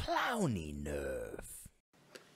Clownie Nerf.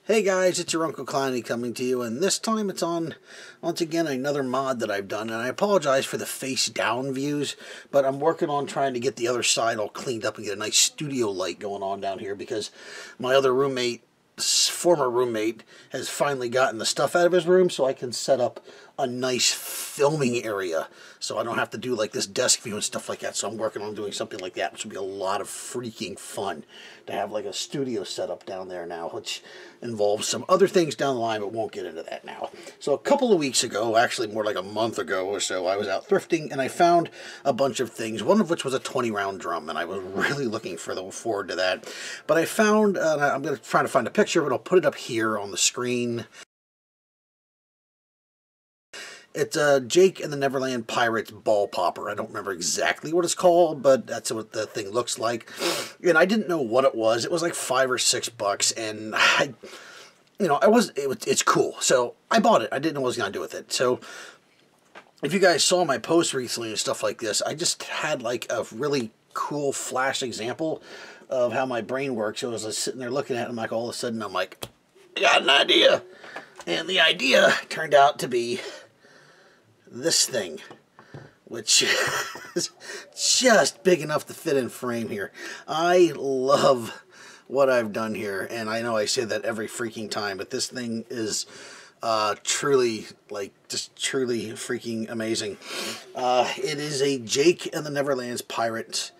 Hey guys, it's your Uncle Clownie coming to you, and this time it's on, once again, another mod that I've done, and I apologize for the face-down views, but I'm working on trying to get the other side all cleaned up and get a nice studio light going on down here, because my other roommate, former roommate, has finally gotten the stuff out of his room, so I can set up a nice filming area, so I don't have to do like this desk view and stuff like that. So I'm working on doing something like that, which will be a lot of freaking fun to have like a studio set up down there now, which involves some other things down the line, but won't get into that now. So a couple of weeks ago, actually more like a month ago or so, I was out thrifting and I found a bunch of things, one of which was a 20-round drum, and I was really looking forward to that. But I found, I'm going to try to find a picture of it, I'll put it up here on the screen. It's a Jake and the Neverland Pirates ball popper. I don't remember exactly what it's called, but that's what the thing looks like. And I didn't know what it was. It was like $5 or $6, and it's cool. So I bought it. I didn't know what I was going to do with it. So if you guys saw my post recently and stuff like this, I just had like a really cool flash example of how my brain works. So I was sitting there looking at it, and like all of a sudden I'm like, I got an idea. And the idea turned out to be this thing, which is just big enough to fit in frame here. I love what I've done here, and I know I say that every freaking time, but this thing is truly, like, just truly freaking amazing. It is a Jake and the Neverland's Pirate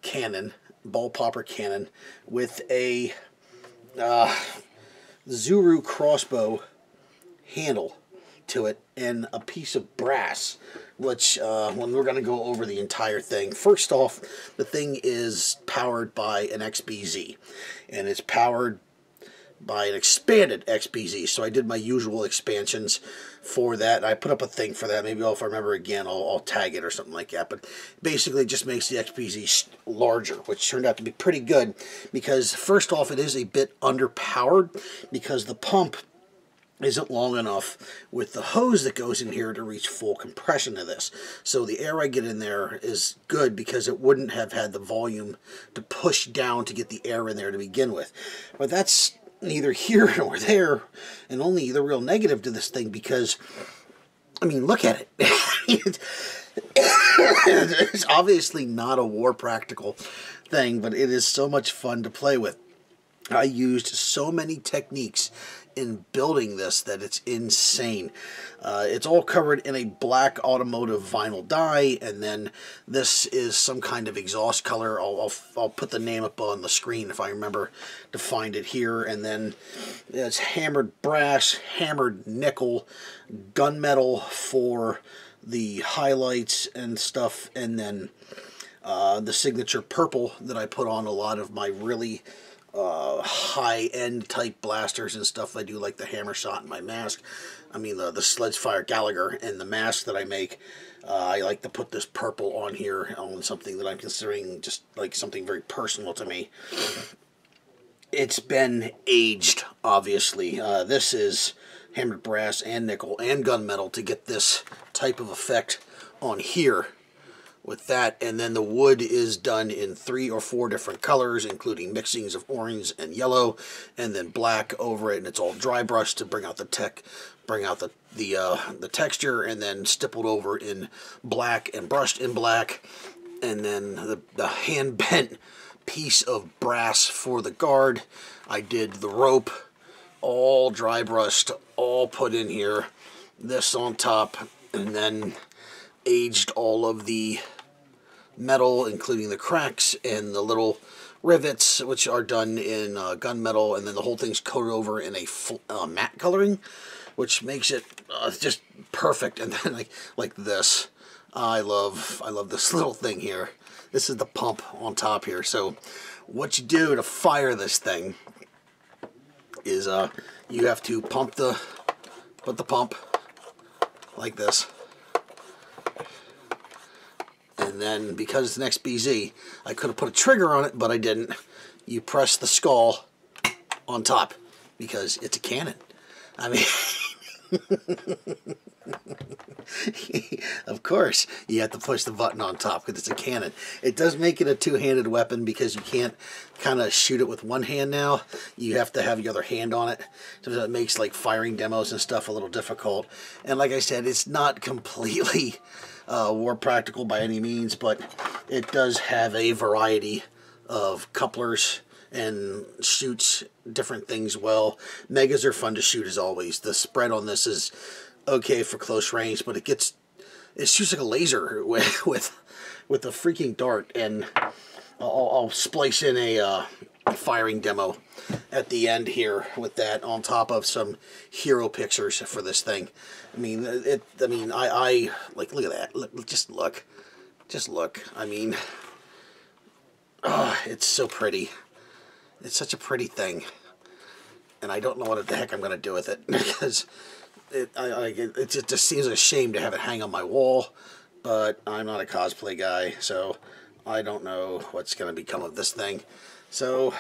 cannon, ball popper cannon, with a Zuru crossbow handle to it and a piece of brass, which when we're going to go over the entire thing, first off, the thing is powered by an XBZ, and it's powered by an expanded XBZ. So I did my usual expansions for that. I put up a thing for that. Maybe if I remember again, I'll tag it or something like that. But basically, it just makes the XBZ larger, which turned out to be pretty good because first off, it is a bit underpowered because the pump isn't long enough with the hose that goes in here to reach full compression of this. So the air I get in there is good because it wouldn't have had the volume to push down to get the air in there to begin with. But that's neither here nor there, and only the real negative to this thing because, I mean, look at it. It's obviously not a war practical thing, but it is so much fun to play with. I used so many techniques in building this that it's insane. It's all covered in a black automotive vinyl dye, and then this is some kind of exhaust color. I'll put the name up on the screen if I remember to find it here. And then it's hammered brass, hammered nickel, gunmetal for the highlights and stuff, and then the signature purple that I put on a lot of my really high-end type blasters and stuff I do, like the hammer shot in my mask. I mean the Sledgefire Gallagher and the mask that I make. I like to put this purple on here on something that I'm considering just like something very personal to me. It's been aged, obviously. This is hammered brass and nickel and gunmetal to get this type of effect on here with that, and then the wood is done in 3 or 4 different colors, including mixings of orange and yellow, and then black over it, and it's all dry brushed to bring out the the texture, and then stippled over in black and brushed in black, and then the hand bent piece of brass for the guard. I did the rope, all dry brushed, all put in here, this on top, and then aged all of the metal, including the cracks and the little rivets, which are done in gunmetal, and then the whole thing's coated over in a matte coloring, which makes it just perfect. And then like this, I love this little thing here. This is the pump on top here. So what you do to fire this thing is you have to put the pump like this. And then, because it's an XBZ, I could have put a trigger on it, but I didn't. You press the skull on top, because it's a cannon. I mean, Of course, you have to push the button on top because it's a cannon. It does make it a two-handed weapon because you can't kind of shoot it with one hand now. You have to have your other hand on it. So that makes like firing demos and stuff a little difficult. And like I said, it's not completely war practical by any means, but it does have a variety of couplers and shoots different things well. Megas are fun to shoot as always. The spread on this is okay for close range, but it shoots like a laser with a freaking dart. And I'll splice in a firing demo at the end here with that on top of some hero pictures for this thing. I mean, I like, look at that. Look, just look. I mean, it's so pretty. It's such a pretty thing, and I don't know what the heck I'm going to do with it because it just seems a shame to have it hang on my wall. But I'm not a cosplay guy, so I don't know what's going to become of this thing. So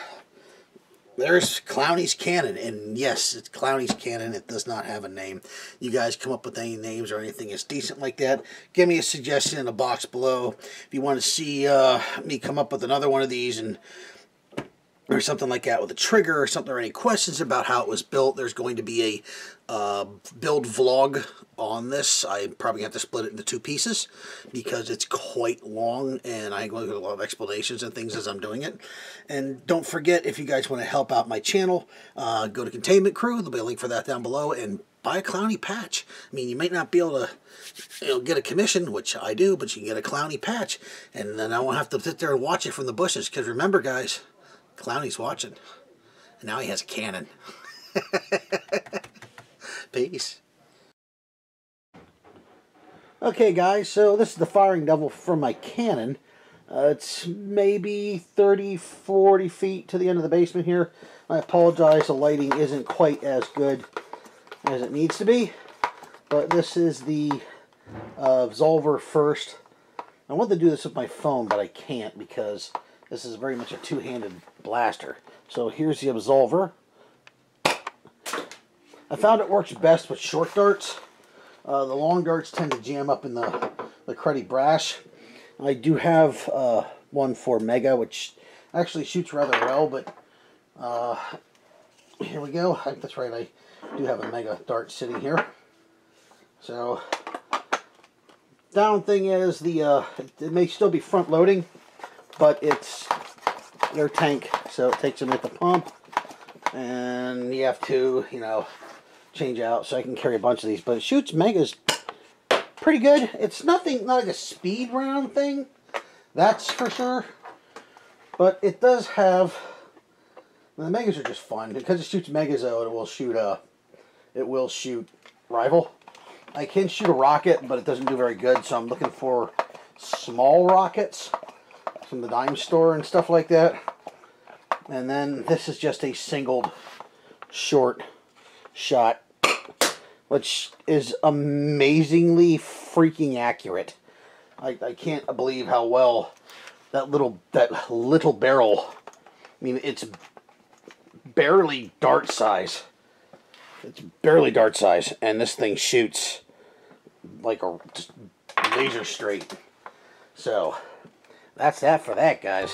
there's Clownie's cannon, and yes, it's Clownie's cannon. It does not have a name. You guys come up with any names or anything that's decent like that, give me a suggestion in the box below. If you want to see me come up with another one of these and or something like that with a trigger or something, or any questions about how it was built, there's going to be a build vlog on this. I probably have to split it into 2 pieces because it's quite long and I'm going to do a lot of explanations and things as I'm doing it. And don't forget, if you guys want to help out my channel, go to Contaniment Crew. There'll be a link for that down below, and buy a Clownie patch. I mean, you might not be able to get a commission, which I do, but you can get a Clownie patch, and then I won't have to sit there and watch it from the bushes, because remember guys, Clownie's watching. And now he has a cannon. Peace. Okay guys, so this is the firing devil from my cannon. It's maybe 30, 40 feet to the end of the basement here. I apologize, the lighting isn't quite as good as it needs to be. But this is the absolver first. I want to do this with my phone, but I can't because this is very much a two-handed blaster. So here's the absolver. I found it works best with short darts. The long darts tend to jam up in the cruddy brash. I do have one for Mega, which actually shoots rather well, but here we go. I think that's right, I do have a Mega dart sitting here. So, down thing is, it may still be front loading, but it's air tank, so it takes them at the pump, and you have to, change out, so I can carry a bunch of these. But it shoots Megas pretty good. It's not like a speed round thing, that's for sure. But it does have, the Megas are just fun because it shoots Megas. Though it will shoot rival. I can shoot a rocket, but it doesn't do very good. So I'm looking for small rockets from the dime store and stuff like that. And then this is just a singled short shot, which is amazingly freaking accurate. I can't believe how well that little barrel, I mean, it's barely dart size. It's barely dart size, and this thing shoots like just laser straight. So that's that for that, guys.